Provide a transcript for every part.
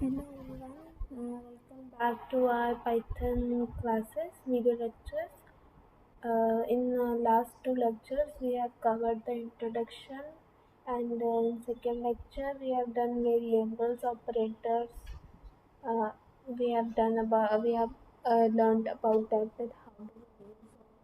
Hello everyone, welcome back to our Python classes, video lectures. In last two lectures, we have covered the introduction, and in second lecture, we have done variables, operators. Uh, we have learned about that how do we use all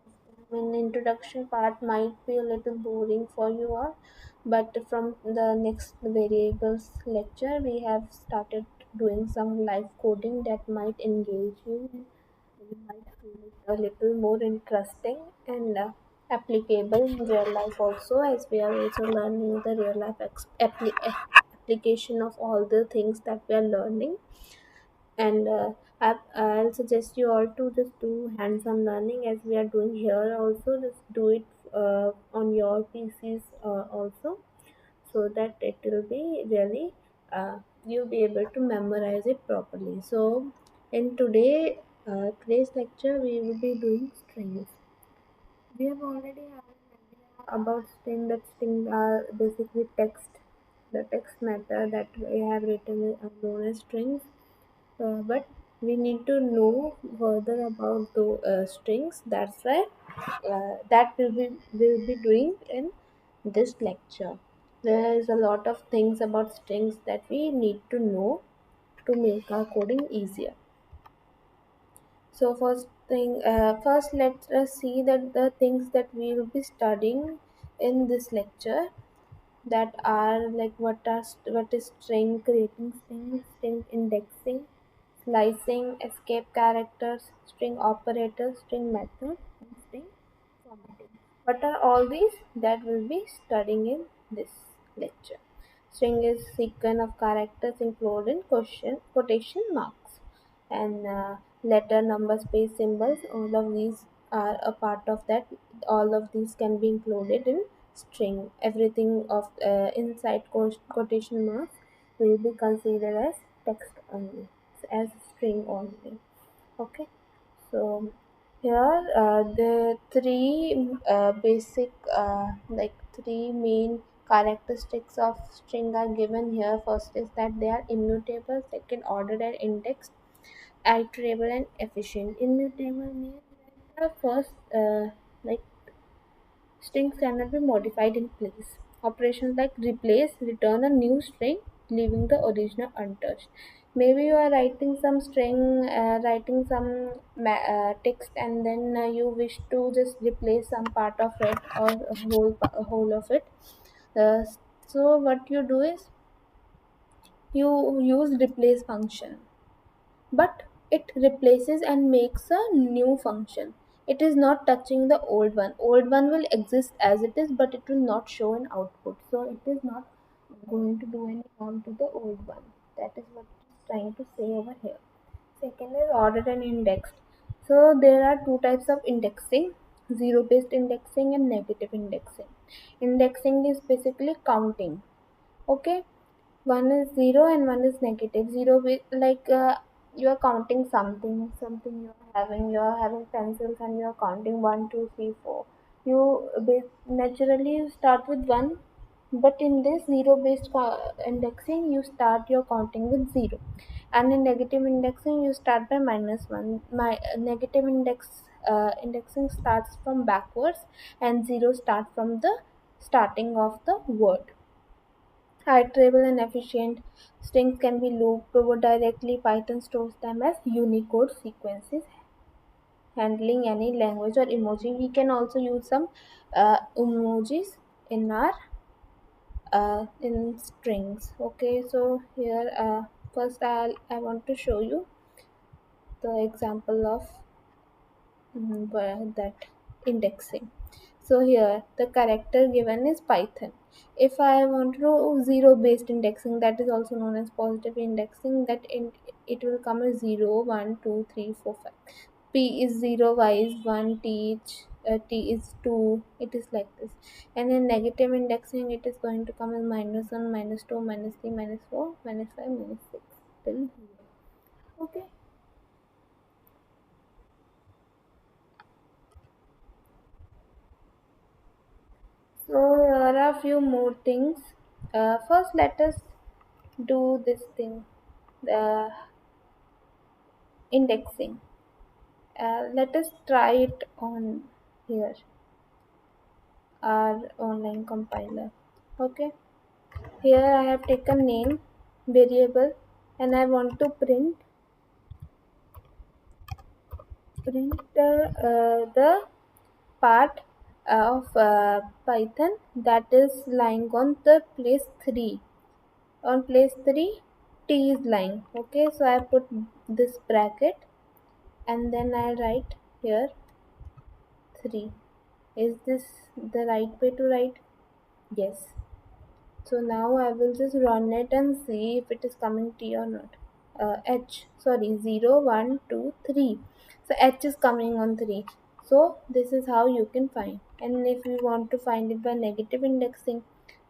of them. In introduction part might be a little boring for you all, but from the next variables lecture, we have started doing some live coding that might engage you, and you might feel it a little more interesting and applicable in real life also, as we are also learning the real life application of all the things that we are learning. And I'll suggest you all to just do hands-on learning as we are doing here also. Just do it on your PCs also, so that it will be really you'll be able to memorize it properly. So in today's lecture, we will be doing strings. We have already had an idea about string. That string are basically text, the text matter that we have written are known as strings. But we need to know further about the strings. That's why that will be doing in this lecture. There is a lot of things about strings that we need to know to make our coding easier. So first let us see that the things that we will be studying in this lecture, that are like what is string, creating string, string indexing, slicing, escape characters, string operators, string method, and string formatting. What are all these that we'll be studying in this lecture? String is sequence of characters including quotation marks, and letter, number, space, symbols. All of these are a part of that. All of these can be included in string. Everything of inside quotation marks will be considered as text only, as string only. Okay, so here the three basic like three main characteristics of string are given here. First is that they are immutable, second ordered and indexed, iterable and efficient. Immutable means that the first like strings cannot be modified in place. Operations like replace return a new string, leaving the original untouched. Maybe you are writing some string, writing some text, and then you wish to just replace some part of it or a whole of it. Uh, so what you do is you use replace function, but it replaces and makes a new function. It is not touching the old one. Old one will exist as it is, but it will not show an output. So it is not going to do any harm to the old one. That is what it is trying to say over here. Second is ordered and indexed. So there are two types of indexing: zero based indexing and negative indexing. Indexing is basically counting. Okay, one is zero and one is negative. Zero like you are counting something you are having pencils and you are counting one, two, three, four. Naturally you start with one, but in this zero based indexing you start your counting with zero, and in negative indexing you start by minus one. My negative indexing starts from backwards, and zero start from the starting of the word. Iterable and efficient, strings can be looped over directly. Python stores them as Unicode sequences, handling any language or emoji. We can also use some emojis in our in strings. Okay, so here first I want to show you the example of that indexing. So here the character given is Python. If I want to do zero based indexing, that is also known as positive indexing, it will come as 0, 1, 2, 3, 4, 5. P is 0, Y is 1, T is 2. It is like this. And in negative indexing, it is going to come as minus 1, minus 2, minus 3, minus 4, minus 5, minus 6 till 0. Okay. So here are a few more things. First, let us do this thing. the indexing. Let us try it on here, our online compiler. Okay, here I have taken name variable and I want to print the part of Python that is lying on the place 3. On place 3, T is lying. Okay, so I put this bracket and then I write here 3. Is this the right way to write? Yes. So now I will just run it and see if it is coming T or not. H, sorry, 0, 1, 2, 3. So H is coming on 3. So this is how you can find. And if you want to find it by negative indexing,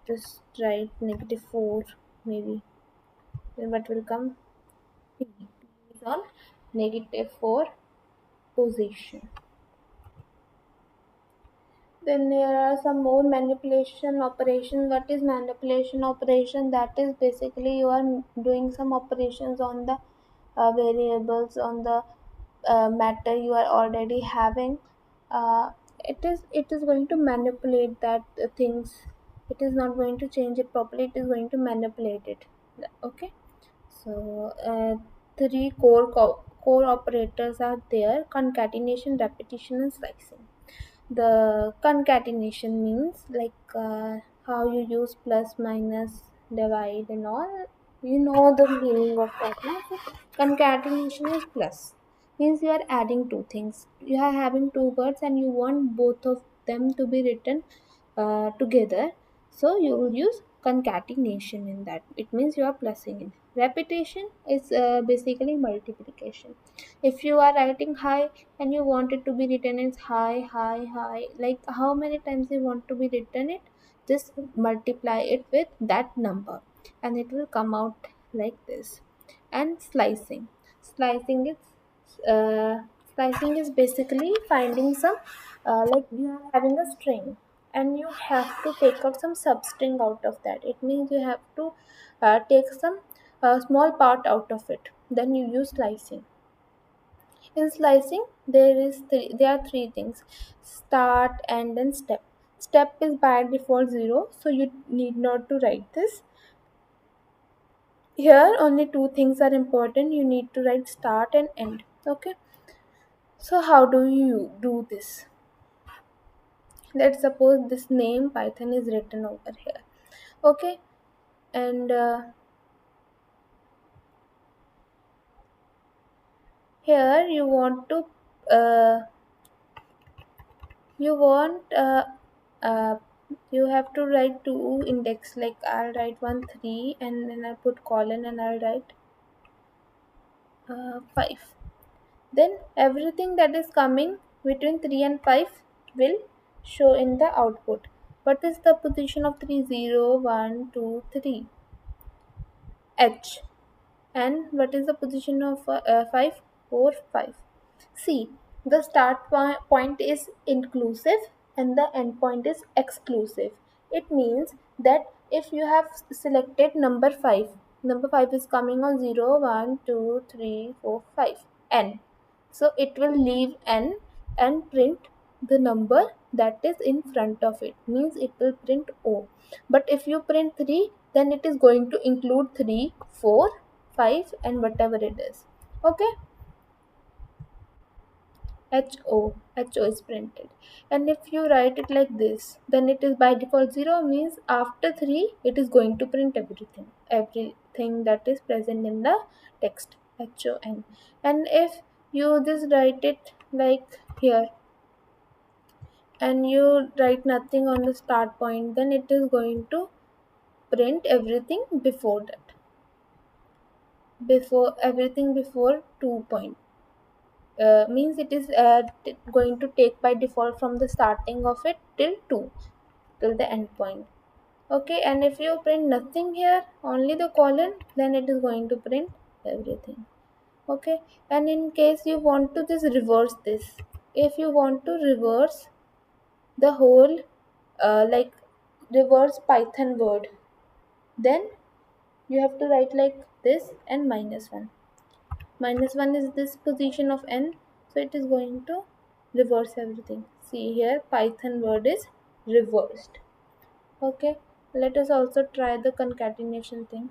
just write -4 maybe. Then what will come? P. P is on -4 position. Then there are some more manipulation operation. What is manipulation operation? That is basically you are doing some operations on the variables, on the matter you are already having. It is going to manipulate that things. It is not going to change it properly. It is going to manipulate it. Okay. So three core operators are there: concatenation, repetition, and slicing. The concatenation means like how you use plus, minus, divide, and all. You know the meaning of that. No? So concatenation is plus. Means you are adding two things. You are having two words and you want both of them to be written together. So you will use concatenation in that. It means you are plussing in. Repetition is basically multiplication. If you are writing high and you want it to be written as high, high, high, like how many times you want to be written it, just multiply it with that number and it will come out like this. And slicing is slicing is basically finding some like you are having a string and you have to take out some substring out of that. It means you have to take some small part out of it, then you use slicing. In slicing, there are three things: start, end, and step. Step is by default 0, so you need not to write this. Here, only two things are important. You need to write start and end. Okay. So how do you do this? Let's suppose this name Python is written over here. Okay, and here uh, you want uh, you have to write two index, like I'll write 1 3 and then I'll put colon and I'll write 5. Then everything that is coming between 3 and 5 will show in the output. What is the position of 3? 0, 1, 2, 3. H. And what is the position of 5? 4, 5. See, the point is inclusive and the end point is exclusive. It means that if you have selected number 5 is coming on 0, 1, 2, 3, 4, 5, n. So it will leave n and print the number that is in front of it, means it will print O. But if you print 3, then it is going to include 3, 4, 5 and whatever it is. Okay. HO is printed. And if you write it like this, then it is by default 0, means after 3 it is going to print everything that is present in the text. HON. And if you just write it like here and you write nothing on the start point, then it is going to print everything before that, before everything before 2 point. Means it is going to take by default from the starting of it till 2, till the end point. Okay, and if you print nothing here, only the colon, then it is going to print everything. Okay, and in case you want to just reverse this, if you want to reverse the whole like reverse Python word, then You have to write like this and minus 1. Minus 1 is this position of n, so it is going to reverse everything. See here, Python word is reversed. Okay, let us also try the concatenation thing.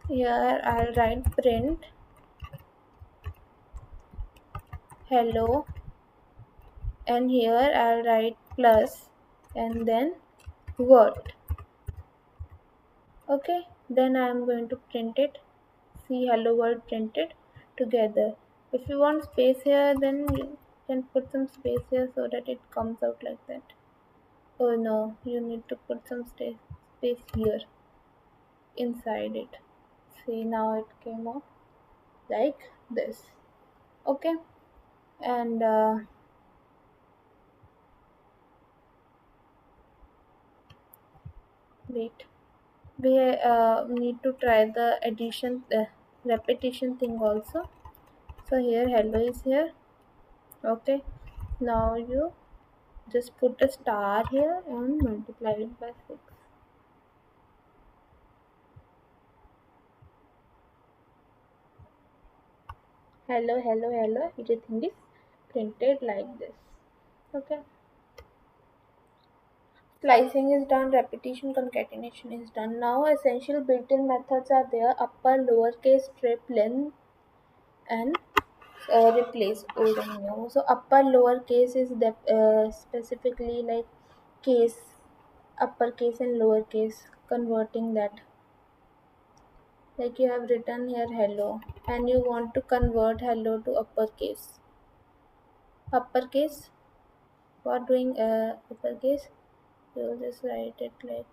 Here I'll write print hello, and here I'll write plus and then word. Okay, then I am going to print it. See hello world printed together. If you want space here, then you can put some space here so that it comes out like that. Oh no, you need to put some space here inside it. See, now it came out like this. Okay, and wait, we need to try the addition, repetition thing also. So here hello is here. Okay, now you just put a star here and multiply it by 6. Hello, hello, hello. Everything is printed like this. Okay. Slicing is done, repetition, concatenation is done. Now essential built-in methods are there: upper, lowercase, strip, length, and replace old and new. So upper lowercase is that specifically like case, uppercase and lowercase, converting that. Like you have written here hello, and you want to convert hello to uppercase. Uppercase, for doing uppercase, you just write it like,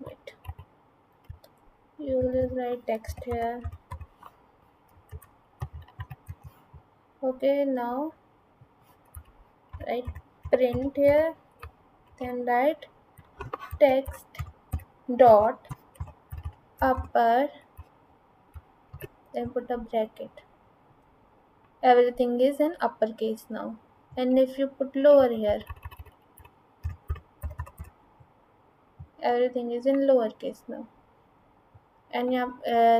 wait, you just write text here. Okay, now write print here, then write text dot upper, then put a bracket. Everything is in uppercase now. And if you put lower here, everything is in lowercase now. And yeah,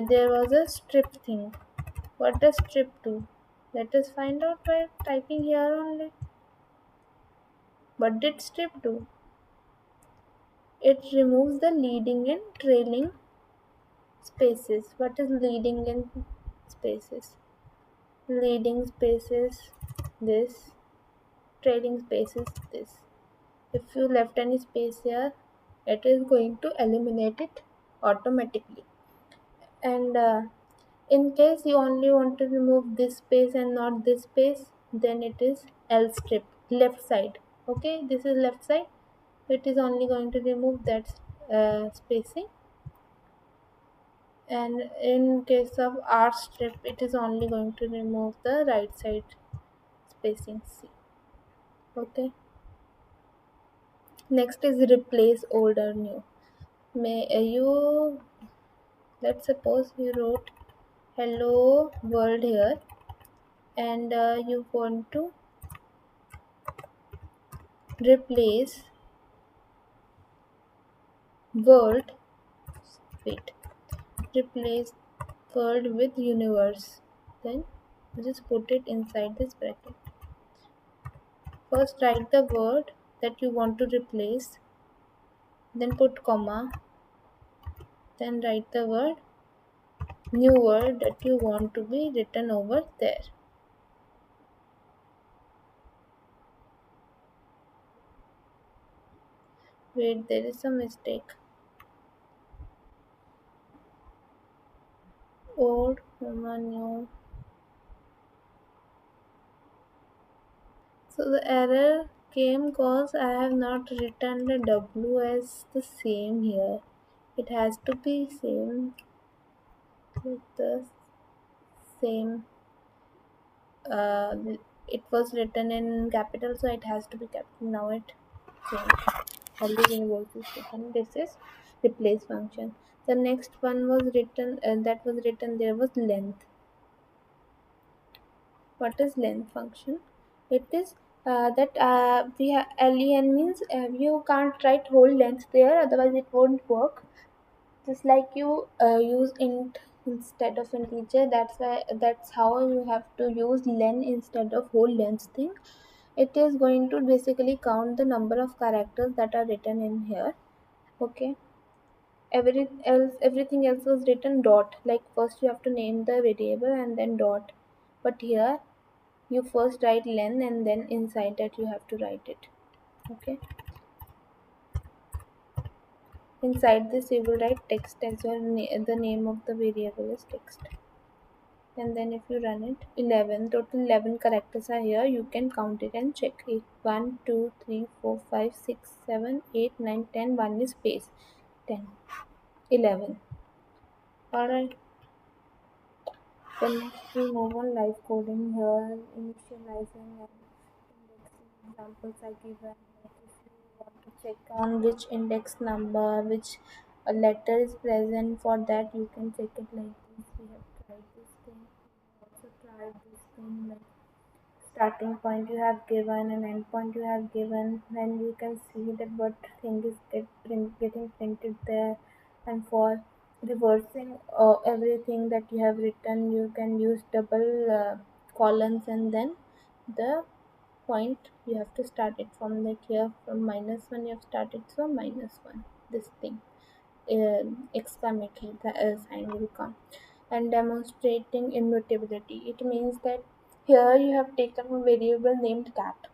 there was a strip thing. What does strip do? Let us find out by typing here only. What did strip do? It removes the leading and trailing spaces. What is leading and spaces? Leading spaces this, trailing spaces this. If you left any space here, it is going to eliminate it automatically. And in case you only want to remove this space and not this space, then it is L strip, left side. Okay, this is left side, it is only going to remove that spacing. And in case of R strip, it is only going to remove the right side spacing. C. Okay, next is replace old or new. May you, let's suppose you wrote hello world here, and you want to replace world, wait, replace world with universe, then just put it inside this bracket. First write the word that you want to replace, then put comma, then write the word new word that you want to be written over there. Wait, there is a mistake. Old comma new. So the error came cause I have not written the W as the same here. It has to be same with the same. Uh, it was written in capital, so it has to be capital. Now it changed. Only universal station. This is replace function. The next one was written. That was written. There was length. What is length function? It is that len means you can't write whole length there, otherwise it won't work. Just like you use int instead of integer, that's how you have to use len instead of whole length thing. It is going to basically count the number of characters that are written in here. Okay, everything else was written dot, like first you have to name the variable and then dot, but here you first write len and then inside that you have to write it. Okay, inside this you will write text as your the name of the variable is text. And then if you run it, 11 total 11 characters are here. You can count it and check it. 1 2 3 4 5 6 7 8 9 10. 1 is space, 10 11. All right, then next we move on live coding. Here initializing and indexing examples are given. Like if you want to check on which index number, which a letter is present, for that you can check it like this. We have tried this thing. We also tried this thing like starting point you have given and end point you have given. Then you can see that what thing is getting printed there. And for reversing everything that you have written, you can use double columns, and then the point you have to start it from, like here from -1 you have started, so -1 this thing, exclamatory sign will come. And demonstrating immutability, it means that here you have taken a variable named cat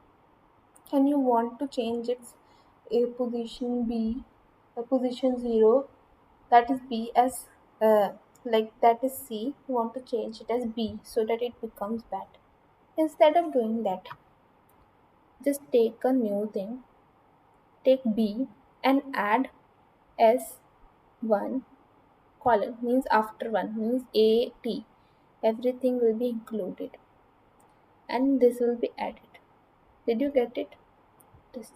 and you want to change its position b, position 0, that is b, as uh, like that is c, you want to change it as b so that it becomes bat. Instead of doing that, just take a new thing, take b and add s1 colon, means after 1 means a t, everything will be included and this will be added. Did you get it? Just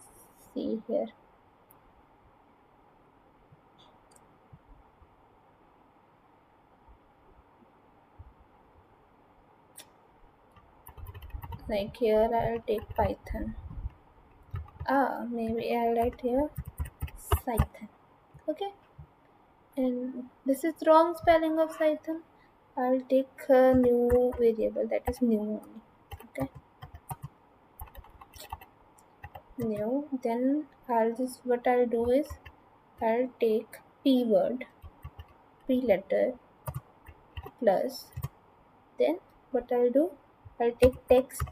see here. Like here I'll take Python. Maybe I'll write here Python. Okay, and this is wrong spelling of Python. I'll take a new variable, that is new only. Okay, new. Then I'll just, what I'll do is I'll take p word, p letter plus, then what I'll do, I'll take text.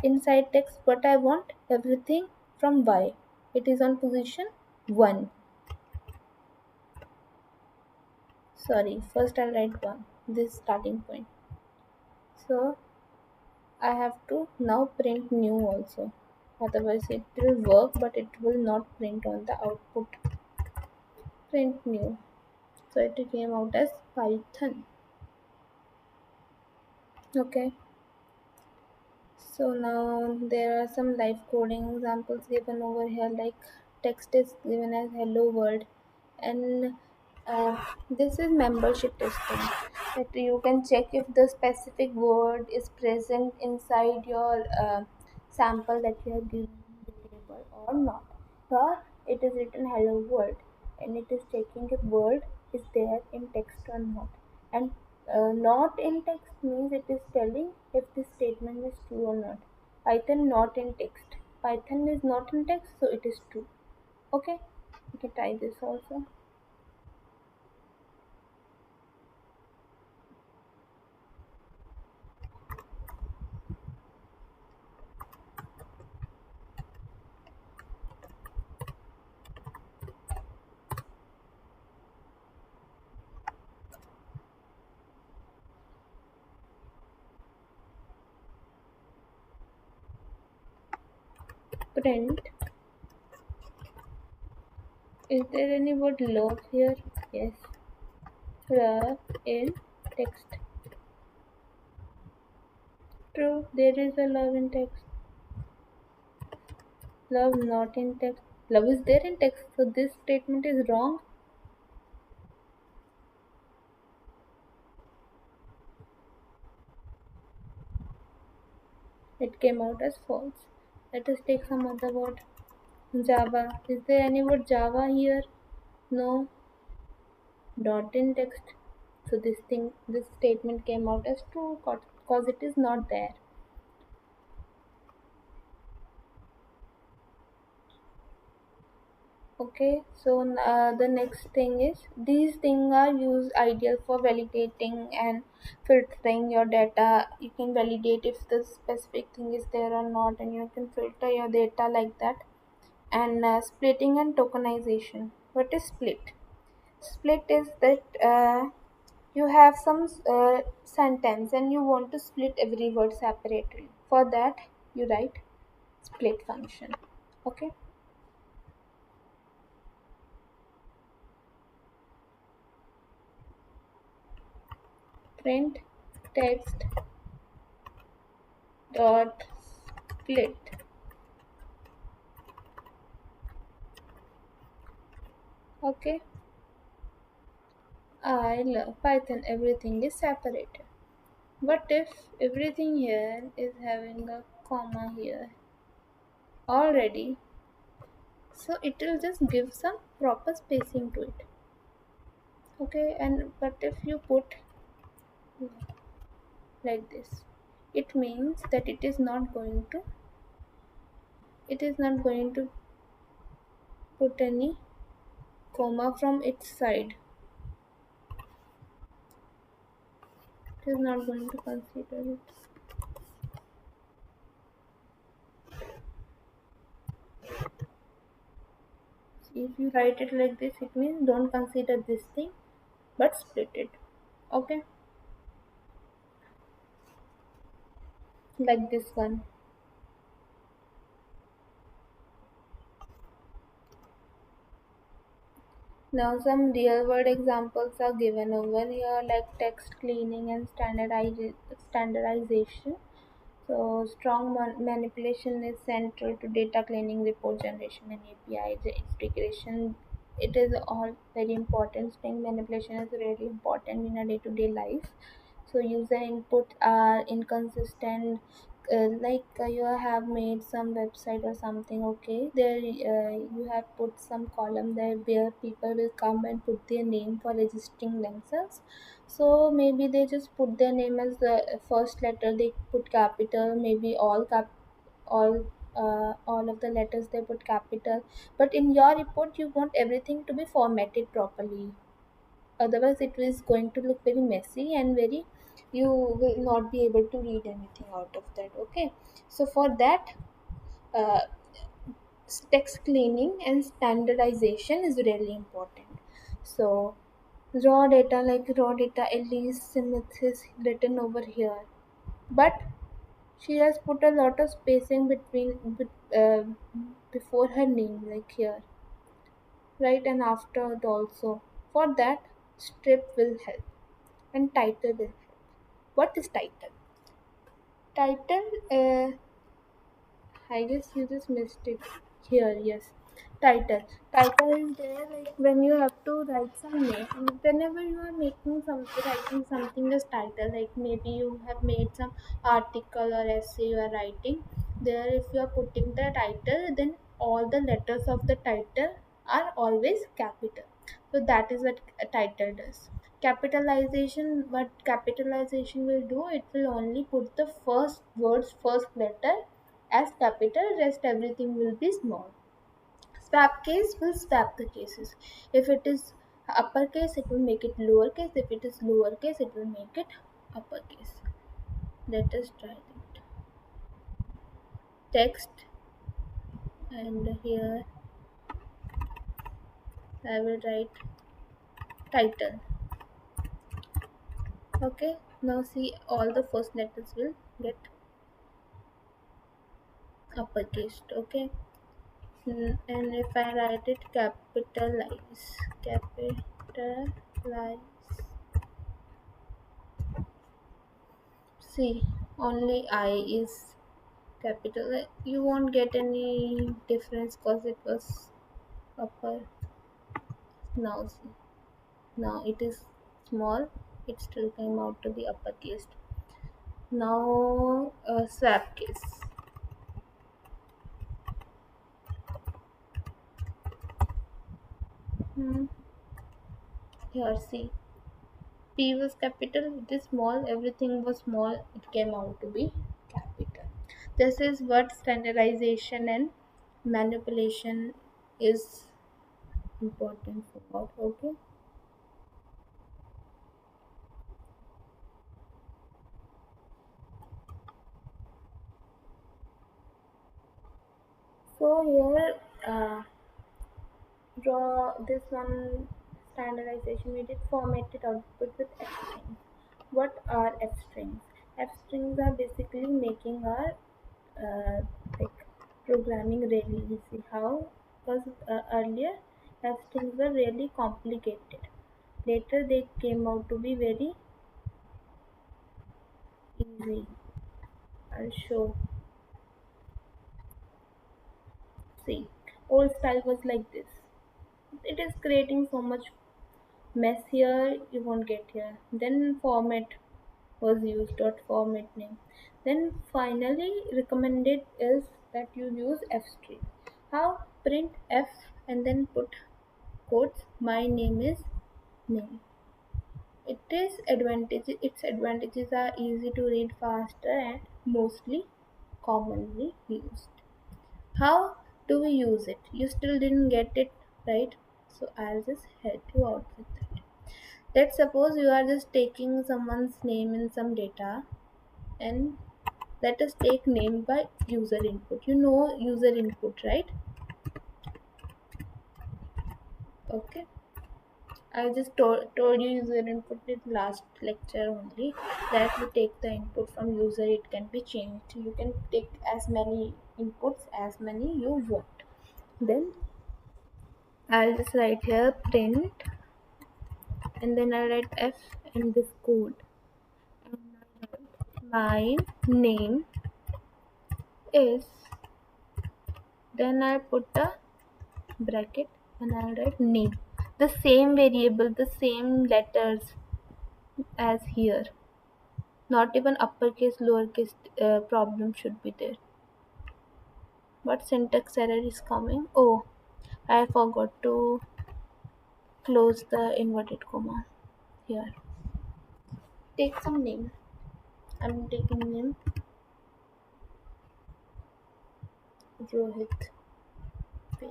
Inside text, what I want, everything from y. It is on position 1. Sorry, first I'll write 1. This starting point. So I have to now print new also. Otherwise it will work but it will not print on the output. Print new. So it came out as Python. Okay. So now there are some live coding examples given over here, like text is given as hello world, and this is membership testing, that you can check if the specific word is present inside your sample that you have given in the table or not. Here it is written hello world and it is checking if word is there in text or not. And not in text means it is telling if this statement is true or not. Python not in text. Python is not in text, so it is true. Okay, you can try this also. Print. Is there any word love here? Yes. Love in text. True, there is a love in text. Love not in text. Love is there in text, so this statement is wrong. It came out as false. Let us take some other word. Java. Is there any word Java here? No. Dot in text. So this statement came out as true because it is not there. Okay, so the next thing is these things are used ideal for validating and filtering your data. You can validate if the specific thing is there or not, and you can filter your data like that. And splitting and tokenization. What is split? Split is that you have some sentence and you want to split every word separately. For that, you write split function. Okay. Print text dot split. Okay. I love Python. Everything is separated. What if everything here is having a comma here already? So it will just give some proper spacing to it. Okay, and but if you put like this, it means that it is not going to put any comma from its side. It is not going to consider it. If you write it like this, it means don't consider this thing but split it. Okay, like this one. Now some real world examples are given over here, like text cleaning and standardization. So strong manipulation is central to data cleaning, report generation, and API integration. It is all very important thing. Manipulation is really important in a day-to-day life. So user input are inconsistent. You have made some website or something. Okay, there you have put some column there where people will come and put their name for registering themselves. So maybe they just put their name as the first letter. They put capital, maybe all of the letters they put capital. But in your report, you want everything to be formatted properly. Otherwise, it is going to look very messy and very. You will not be able to read anything out of that. Okay, so for that. Uh, Text cleaning and standardization is really important. So raw data, like raw data, Elise Smith is written over here, but she has put a lot of spacing before her name, like here, right, and after it also. For that, strip will help and title will help. What is title? Title, I guess you just missed it here. Yes, title. Title is there like when you have to write some name. Whenever you are making something, writing something as title, like maybe you have made some article or essay you are writing. There, if you are putting the title, then all the letters of the title are always capital. So that is what a title does. Capitalization, what capitalization will do, it will only put the first words, first letter as capital, rest everything will be small. Swap case will swap the cases. If it is uppercase, it will make it lowercase. If it is lowercase, it will make it uppercase. Let us try it. Text, and here I will write title. Okay, now see all the first letters will get uppercase. Okay, and if I write it capitalize. See, only I is capital. You won't get any difference because it was upper. Now see, now it is small. It still came out to the uppercase. Now swap case. Hmm. Here, see. P was capital, it is small, everything was small, it came out to be capital. This is what standardization and manipulation is important for. Okay. So here, draw this one standardization. We did formatted output with F strings. What are F strings? F strings are basically making our like programming really easy. How? Because earlier F strings were really complicated. Later they came out to be very easy. I'll show. See, old style was like this. It is creating so much mess here. You won't get here. Then format was used. Dot format name. Then finally recommended is that you use F string. How? Print F and then put quotes. My name is name. Its advantages are easy to read, faster, and mostly commonly used. How do we use it? You still didn't get it right, so I'll just help you out with it. Let's suppose you are just taking someone's name in some data, and let us take name by user input. You know user input, right? Okay. I just told you user input in last lecture only, that you take the input from user, it can be changed. You can take as many inputs as many you want. Then I'll just write here print, and then I'll write F in this code. And my name is, then I put a bracket and I'll write name. The same variable, the same letters as here. Not even uppercase, lowercase problem should be there. What syntax error is coming? Oh, I forgot to close the inverted comma here. Take some name. I'm taking name Rohit. Wait,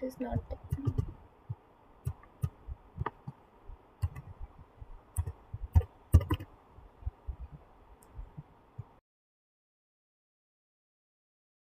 it is not.